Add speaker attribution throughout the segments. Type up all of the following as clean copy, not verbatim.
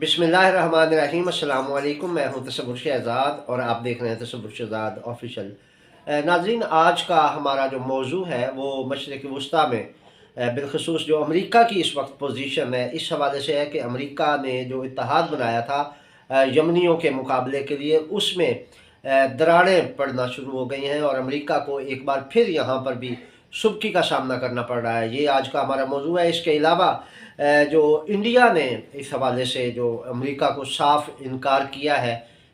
Speaker 1: बिस्मिल्लाहिर्रहमानिर्रहीम। अस्सलाम वालेकुम। मैं हूं तसव्वुर शहज़ाद और आप देख रहे हैं तसव्वुर शहज़ाद ऑफिशियल। नाज़रीन, आज का हमारा जो मौजू है वो मशरिक़ वस्ता में बिलखसूस जो अमेरिका की इस वक्त पोजीशन है, इस हवाले से है कि अमेरिका ने जो इत्तेहाद बनाया था यमनियों के मुकाबले के लिए, उसमें दरारें पड़ना शुरू हो गई हैं और अमेरिका को एक बार फिर यहाँ पर भी सुबकी का सामना करना पड़ रहा है। ये आज का हमारा मौजू है। इसके अलावा जो इंडिया ने इस हवाले से जो अमेरिका को साफ इनकार किया है,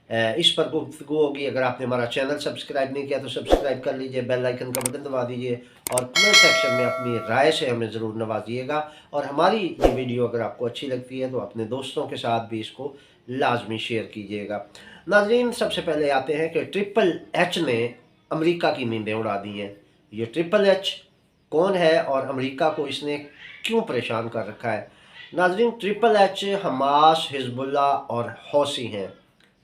Speaker 1: इस पर गुफ्तगू होगी। अगर आपने हमारा चैनल सब्सक्राइब नहीं किया तो सब्सक्राइब कर लीजिए, बेल आइकन का बटन दबा दीजिए और कमेंट सेक्शन में अपनी राय से हमें ज़रूर नवाजिएगा। और हमारी ये वीडियो अगर आपको अच्छी लगती है तो अपने दोस्तों के साथ भी इसको लाजमी शेयर कीजिएगा। नाज़रीन, सबसे पहले आते हैं कि ट्रिपल एच ने अमेरिका की नींदें उड़ा दी हैं। ये ट्रिपल एच कौन है और अमेरिका को इसने क्यों परेशान कर रखा है? नाज़रीन, ट्रिपल एच हमास, हिजबुल्लाह और हौसी हैं।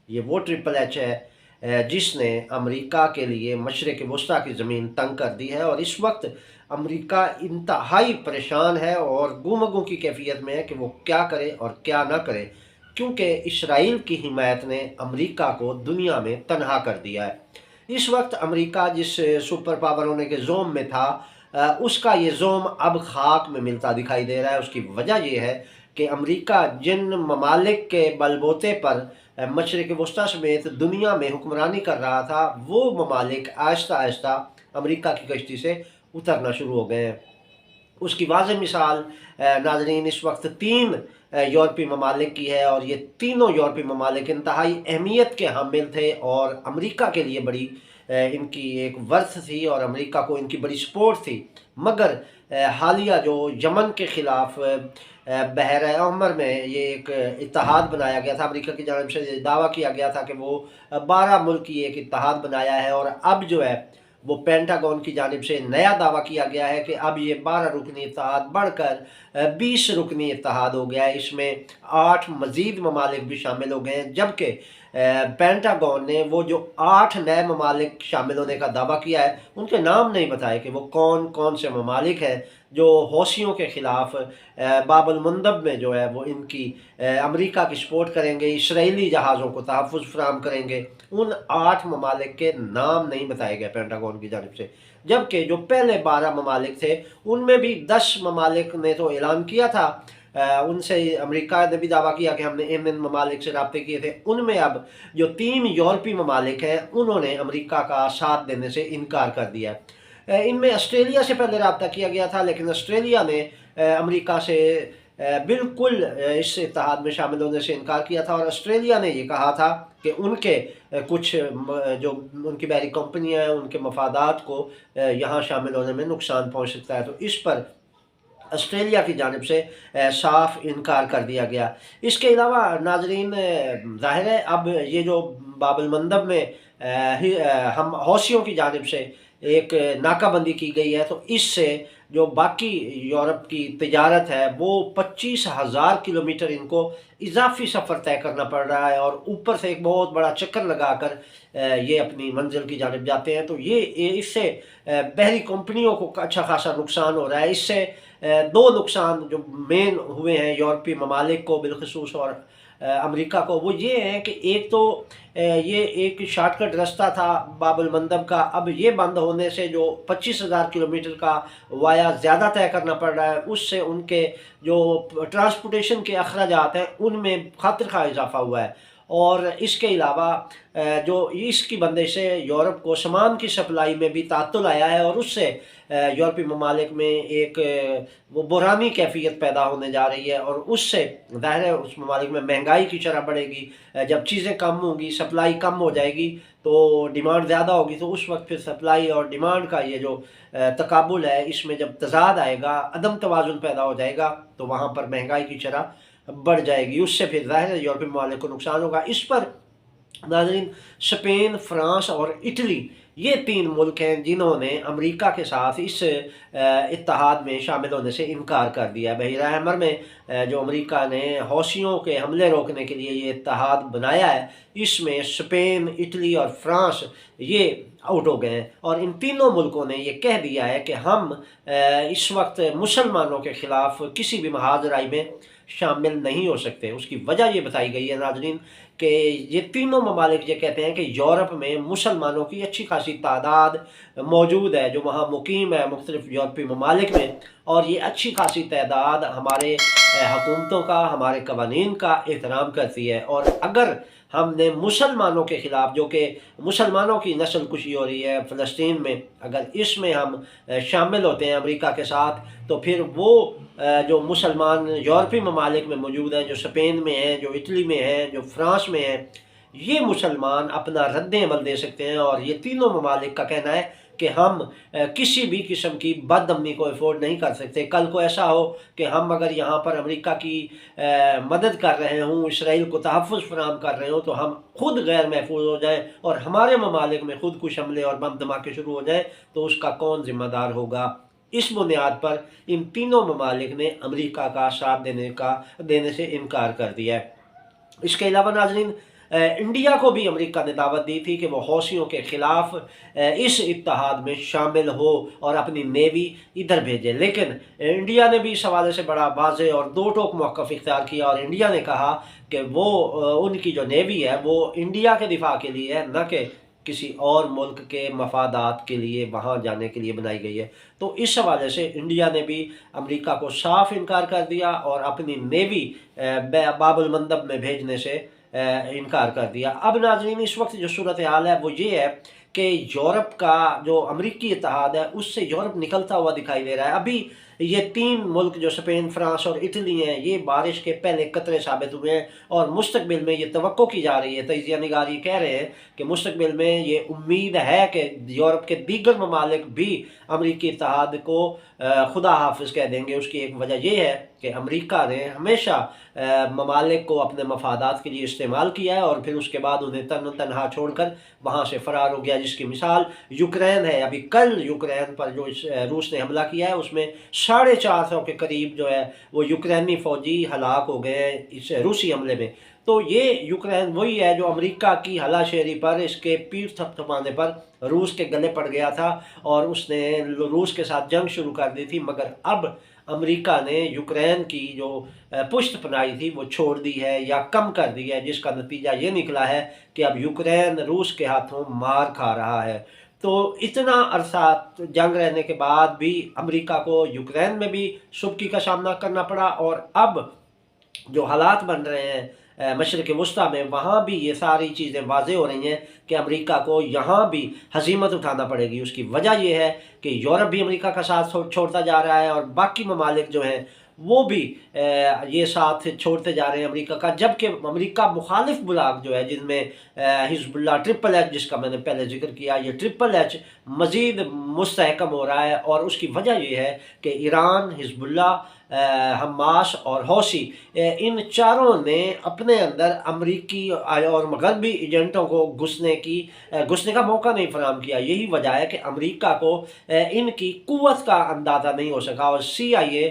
Speaker 1: ये वो ट्रिपल एच है जिसने अमेरिका के लिए मशरिक़ वस्ता की ज़मीन तंग कर दी है और इस वक्त अमेरिका इंतहाई परेशान है और गुमगू की कैफियत में है कि वो क्या करे और क्या ना करे, क्योंकि इसराइल की हिमायत ने अमेरिका को दुनिया में तनहा कर दिया है। इस वक्त अमेरिका जिस सुपर पावर होने के जोम में था, उसका ये जोम अब खाक में मिलता दिखाई दे रहा है। उसकी वजह यह है कि अमेरिका जिन ममालिक के बलबोते पर मशरिक़ वस्ता समेत दुनिया में हुक्मरानी कर रहा था, वो ममालिक आहिस्ता आहिस्ता अमेरिका की कश्ती से उतरना शुरू हो गए हैं। उसकी वाज़ेह मिसाल नाज़रीन इस वक्त 3 यूरोपीय ममालिक की है और ये तीनों यूरोपीय ममालिक इंतहाई अहमियत के हामिल थे और अमेरिका के लिए बड़ी इनकी एक वर्थ थी और अमेरिका को इनकी बड़ी सपोर्ट थी। मगर हालिया जो यमन के ख़िलाफ़ बहर अहमर में ये एक इत्तेहाद बनाया गया था, अमेरिका की जानिब से दावा किया गया था कि वो 12 मुल्क की एक इत्तेहाद बनाया है और अब जो है वो पेंटागन की जानिब से नया दावा किया गया है कि अब ये 12 रुकनी इत्तेहाद बढ़कर 20 रुकनी इत्तेहाद हो गया है। इसमें 8 मज़ीद ममालिक भी शामिल हो गए हैं, जबकि पेंटागन ने वो जो 8 नए ममालिक शामिल होने का दावा किया है, उनके नाम नहीं बताए कि वो कौन कौन से ममालिक हैं जो हौसियों के ख़िलाफ़ बाबुल मंदब में जो है वो इनकी अमेरिका की सपोर्ट करेंगे, इसराइली जहाज़ों को तहफ़्फ़ुज़ फ़राहम करेंगे। उन 8 ममालिक के नाम नहीं बताए गए पेंटागन की जानिब से, जबकि जो पहले 12 ममालिक थे उनमें भी 10 ममालिक ने तो ऐलान किया था, उनसे अमेरिका ने भी दावा किया कि हमने इन ममालिक से रब्ते किए थे। उनमें अब जो 3 यूरोपीय ममालिक हैं उन्होंने अमेरिका का साथ देने से इनकार कर दिया है। इनमें ऑस्ट्रेलिया से पहले रब्ता किया गया था, लेकिन ऑस्ट्रेलिया ने अमेरिका से बिल्कुल इस इत्तेहाद में शामिल होने से इनकार किया था और ऑस्ट्रेलिया ने ये कहा था कि उनके कुछ जो उनकी बहरी कंपनियां हैं उनके मफादात को यहाँ शामिल होने में नुकसान पहुँच सकता है। तो इस पर ऑस्ट्रेलिया की जानिब से साफ इनकार कर दिया गया। इसके अलावा नाजरीन, ज़ाहिर है अब ये जो बाबुल मंदब में हम हौसियों की जानिब से एक नाकाबंदी की गई है, तो इससे जो बाकी यूरोप की तिजारत है वो 25,000 किलोमीटर इनको इजाफी सफ़र तय करना पड़ रहा है और ऊपर से एक बहुत बड़ा चक्कर लगाकर ये अपनी मंजिल की जानिब जाते हैं। तो ये इससे बहरी कंपनियों को अच्छा खासा नुकसान हो रहा है। इससे 2 नुकसान जो मेन हुए हैं यूरोपीय ममालिक को बिलखसूस और अमेरिका को, वो ये है कि एक तो ये एक शॉर्टकट रास्ता था बाबुल मंदब का, अब ये बंद होने से जो 25,000 किलोमीटर का वाया ज़्यादा तय करना पड़ रहा है, उससे उनके जो ट्रांसपोर्टेशन के अखराजात हैं उनमें खातिर खा इजाफा हुआ है। और इसके अलावा जो इसकी बंदिश से यूरोप को सामान की सप्लाई में भी तातुल आया है और उससे यूरोपीय ममालिक में एक वो बुरानी कैफियत पैदा होने जा रही है और उससे ज़ाहिर है उस ममालिक में महंगाई की शरह बढ़ेगी। जब चीज़ें कम होंगी, सप्लाई कम हो जाएगी तो डिमांड ज़्यादा होगी, तो उस वक्त फिर सप्लाई और डिमांड का ये जो तकाबुल है इसमें जब तज़ाद आएगा, अदम तवाज़ुन पैदा हो जाएगा, तो वहाँ पर महंगाई की शरह बढ़ जाएगी। उससे फिर ज़ाहिर है यूरोपीय ममालिक को नुकसान होगा। इस पर नाज़रीन, स्पेन, फ्रांस और इटली ये 3 मुल्क हैं जिन्होंने अमेरिका के साथ इस इत्तेहाद में शामिल होने से इनकार कर दिया। बहरा अहमर में जो अमेरिका ने हौसियों के हमले रोकने के लिए ये इत्तेहाद बनाया है, इसमें स्पेन, इटली और फ्रांस ये आउट हो गए हैं और इन तीनों मुल्कों ने ये कह दिया है कि हम इस वक्त मुसलमानों के ख़िलाफ़ किसी भी महाजराई में شامل نہیں ہو سکتے۔ اس کی وجہ یہ بتائی گئی ہے ناظرین کہ یہ تینوں ممالک یہ کہتے ہیں کہ یورپ میں مسلمانوں کی اچھی خاصی تعداد موجود ہے جو وہاں مقیم ہے مختلف یورپی ممالک میں، اور یہ اچھی خاصی تعداد ہمارے حکومتوں کا، ہمارے قوانین کا احترام کرتی ہے، اور اگر ہم نے مسلمانوں کے خلاف، جو کہ مسلمانوں کی نسل کشی ہو رہی ہے فلسطین میں، اگر اس میں ہم شامل ہوتے ہیں امریکہ کے ساتھ، تو پھر وہ جو مسلمان یورپی ممالک میں موجود ہیں، جو اسپین میں ہیں، جو اٹلی میں ہیں، جو فرانس میں ہیں، یہ مسلمان اپنا رد عمل دے سکتے ہیں، اور یہ تینوں ممالک کا کہنا ہے کہ ہم کسی بھی قسم کی بد امنی کو افورڈ نہیں کر سکتے۔ کل کو ایسا ہو کہ ہم اگر یہاں پر امریکہ کی مدد کر رہے ہوں، اسرائیل کو تحفظ فراہم کر رہے ہوں، تو ہم خود غیر محفوظ ہو جائیں اور ہمارے ممالک میں خود کش حملے اور بم دھماکے شروع ہو جائیں، تو اس کا کون ذمہ دار ہوگا؟ اس بنیاد پر ان تینوں ممالک نے امریکہ کا ساتھ دینے سے انکار کر دیا ہے۔ اس کے علاوہ ناظرین انڈیا کو بھی امریکہ نے دعوت دی تھی کہ وہ حوثیوں کے خلاف اس اتحاد میں شامل ہو اور اپنی نیوی ادھر بھیجے، لیکن انڈیا نے بھی اس حوالے سے بڑا واضح اور دو ٹوک موقف اختیار کیا، اور انڈیا نے کہا کہ وہ ان کی جو نیوی ہے وہ انڈیا کے دفاع کے لیے ہے، نہ کہ کسی اور ملک کے مفادات کے لیے وہاں جانے کے لیے بنائی گئی ہے۔ تو اس حوالے سے انڈیا نے بھی امریکہ کو صاف انکار کر دیا اور اپنی نیوی باب المندب میں بھیجنے سے انکار کر دیا۔ اب ناظرین اس وقت جو صورتحال ہے وہ یہ ہے کہ یورپ کا جو امریکی اتحاد ہے اس سے یورپ نکلتا ہوا دکھائی دے رہا ہے۔ ابھی یہ تین ملک جو اسپین، فرانس اور اٹلی ہیں، یہ بارش کے پہلے قطرے ثابت ہوئے ہیں، اور مستقبل میں یہ توقع کی جا رہی ہے، تجزیہ نگار یہ کہہ رہے ہیں کہ مستقبل میں یہ امید ہے کہ یورپ کے دیگر ممالک بھی امریکی اتحاد کو خدا حافظ کہہ دیں گے۔ اس کی ایک وجہ یہ ہے کہ امریکہ نے ہمیشہ ممالک کو اپنے مفادات کے لیے استعمال کیا ہے، اور پھر اس کے بعد انہیں تنہا چھوڑ کر وہاں سے فرار ہو گیا، جس کی مثال یوکرین ہے۔ ابھی کل یوکرین پر جو روس نے حملہ کیا ہے اس میں 450 کے قریب جو ہے وہ یوکرینی فوجی ہلاک ہو گئے ہیں اس روسی حملے میں۔ تو یہ یوکرین وہی ہے جو امریکہ کی ہلا شیری پر، اس کے پیٹھ تھپتھپانے پر روس کے گلے پڑ گیا تھا، اور اس نے روس کے ساتھ جنگ شروع کر دی تھی، مگر اب امریکہ نے یوکرین کی جو پشت پناہی تھی وہ چھوڑ دی ہے یا کم کر دی ہے، جس کا نتیجہ یہ نکلا ہے کہ اب یوکرین روس کے ہاتھوں مار کھا رہا ہے۔ تو اتنا عرصہ جنگ رہنے کے بعد بھی امریکہ کو یوکرین میں بھی سبکی کا سامنا کرنا پڑا، اور اب جو حالات بن رہے ہیں مشرق وسطیٰ میں، وہاں بھی یہ ساری چیزیں واضح ہو رہی ہیں کہ امریکہ کو یہاں بھی ہزیمت اٹھانا پڑے گی۔ اس کی وجہ یہ ہے کہ یورپ بھی امریکہ کا ساتھ چھوڑتا جا رہا ہے، اور باقی ممالک جو ہیں وہ بھی یہ ساتھ چھوڑتے جا رہے ہیں امریکہ کا، جبکہ امریکہ مخالف بلاک جو ہے جن میں حزب اللہ، ٹرپل ایچ جس کا میں نے پہلے ذکر کیا، یہ ٹرپل ایچ مزید مستحکم ہو رہا ہے، اور اس کی وجہ یہ ہے کہ ایران، حزب اللہ، حماس اور حوثی، ان چاروں نے اپنے اندر امریکی اور مغربی ایجنٹوں کو گھسنے کا موقع نہیں فراہم کیا۔ یہی وجہ ہے کہ امریکہ کو ان کی قوت کا اندازہ نہیں ہو سکا، اور CIA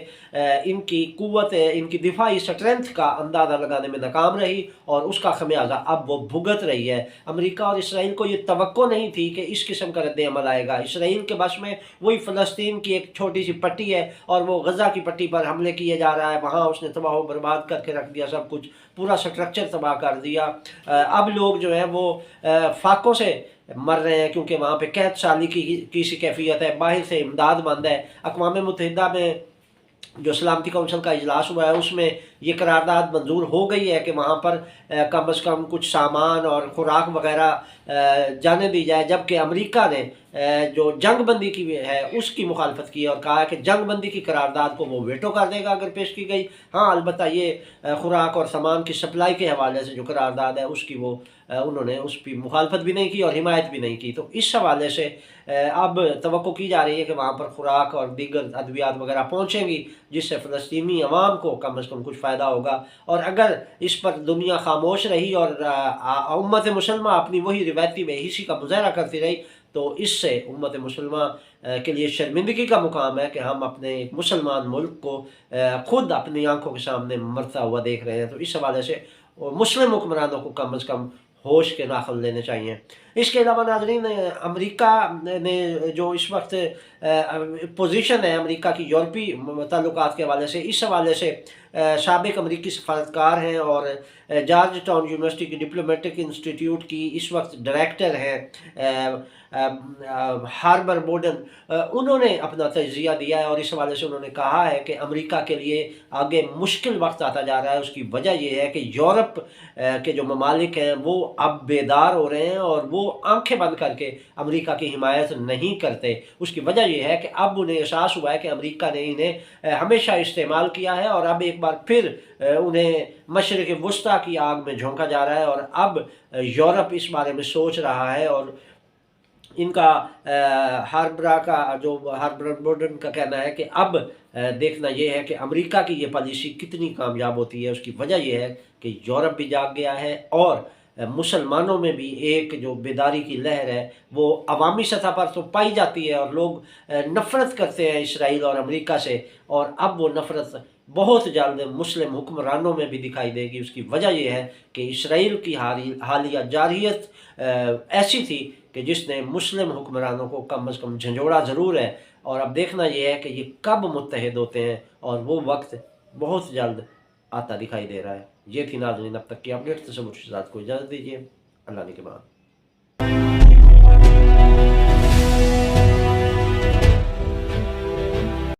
Speaker 1: ان کی قوت، ان کی دفاعی سٹرینتھ کا اندازہ لگانے میں ناکام رہی، اور اس کا خمیازہ اب وہ بھگت رہی ہے۔ امریکہ اور اسرائیل کو یہ توقع نہیں تھی کہ اس قسم کا رد عمل آئے گا۔ اسرائیل کے بس میں وہی فلسطین کی ایک چھوٹی سی پٹی ہے، اور وہ غزہ کی پٹی پر حملے کیے جا رہا ہے، وہاں اس نے تباہ و برباد کر کے رکھ دیا، سب کچھ پورا سٹرکچر تباہ کر دیا۔ اب لوگ جو ہیں وہ فاقوں سے مر رہے ہیں، کیونکہ وہاں پہ قحط سالی کی سی کیفیت ہے، باہر سے امداد بند ہے۔ اقوام متحدہ میں جو سلامتی کونسل کا اجلاس ہوا ہے اس میں یہ قرارداد منظور ہو گئی ہے کہ وہاں پر کم از کم کچھ سامان اور خوراک وغیرہ جانے دی جائے، جبکہ امریکہ نے جو جنگ بندی کی ہے اس کی مخالفت کی ہے، اور کہا ہے کہ جنگ بندی کی قرارداد کو وہ ویٹو کر دے گا اگر پیش کی گئی۔ ہاں البتہ یہ خوراک اور سامان کی سپلائی کے حوالے سے جو قرارداد ہے اس کی وہ انہوں نے اس کی مخالفت بھی نہیں کی اور حمایت بھی نہیں کی۔ تو اس حوالے سے اب توقع کی جا رہی ہے کہ وہاں پر خوراک اور دیگر ادویات وغیرہ پہنچیں گی، جس سے فلسطینی عوام کو کم از کم کچھ فائدہ ہوگا۔ اور اگر اس پر دنیا خاموش رہی اور امت مسلمہ اپنی وہی روایتی بے حسی کا مظاہرہ کرتی رہی، تو اس سے امت مسلمہ کے لیے شرمندگی کا مقام ہے کہ ہم اپنے ایک مسلمان ملک کو خود اپنی آنکھوں کے سامنے مرتا ہوا دیکھ رہے ہیں۔ تو اس حوالے سے مسلم حکمرانوں کو کم از کم ہوش کے ناخن لینے چاہیے۔ اس کے علاوہ ناظرین، امریکہ نے جو اس وقت پوزیشن ہے امریکہ کی یورپی تعلقات کے حوالے سے، اس حوالے سے साबिक अमरीकी सफारतकार हैं और जॉर्ज टाउन यूनिवर्सिटी की डिप्लोमेटिक इंस्टीट्यूट की इस वक्त डायरेक्टर हैं हार्बर बोर्डन। उन्होंने अपना तजिया दिया है और इस हवाले से उन्होंने कहा है कि अमेरिका के लिए आगे मुश्किल वक्त आता जा रहा है। उसकी वजह यह है कि यूरोप के जो ममालिक हैं वो अब बेदार हो रहे हैं और वो आंखें बंद करके अमेरिका की हिमायत नहीं करते। उसकी वजह यह है कि अब उन्हें एहसास हुआ है कि अमेरिका ने इन्हें हमेशा इस्तेमाल किया है और अब एक बार फिर उन्हें मशरिक़ वुस्ता की आग में झोंका जा रहा है और अब यूरोप इस बारे में सोच रहा है। और इनका हार्बर बोर्डन का कहना है कि अब देखना यह है कि अमेरिका की ये पॉलिसी कितनी कामयाब होती है। उसकी वजह यह है कि यूरोप भी जाग गया है और मुसलमानों में भी एक जो बेदारी की लहर है वो अवामी सतह पर तो पाई जाती है और लोग नफ़रत करते हैं इसराइल और अमेरिका से, और अब वो नफ़रत बहुत जल्द मुस्लिम हुक्मरानों में भी दिखाई देगी। उसकी वजह यह है कि इसराइल की हालिया जारहियत ऐसी थी कि जिसने मुस्लिम हुक्मरानों को कम अज़ कम झंझोड़ा ज़रूर है, और अब देखना यह है कि ये कब मुत्तहिद होते हैं और वो वक्त बहुत जल्द आता दिखाई दे रहा है। ये थी नाज़रीन अब तक की अपडेट। तसव्वुर शहज़ाद को इजाज़त दीजिए। अल्लाह ने के बाद।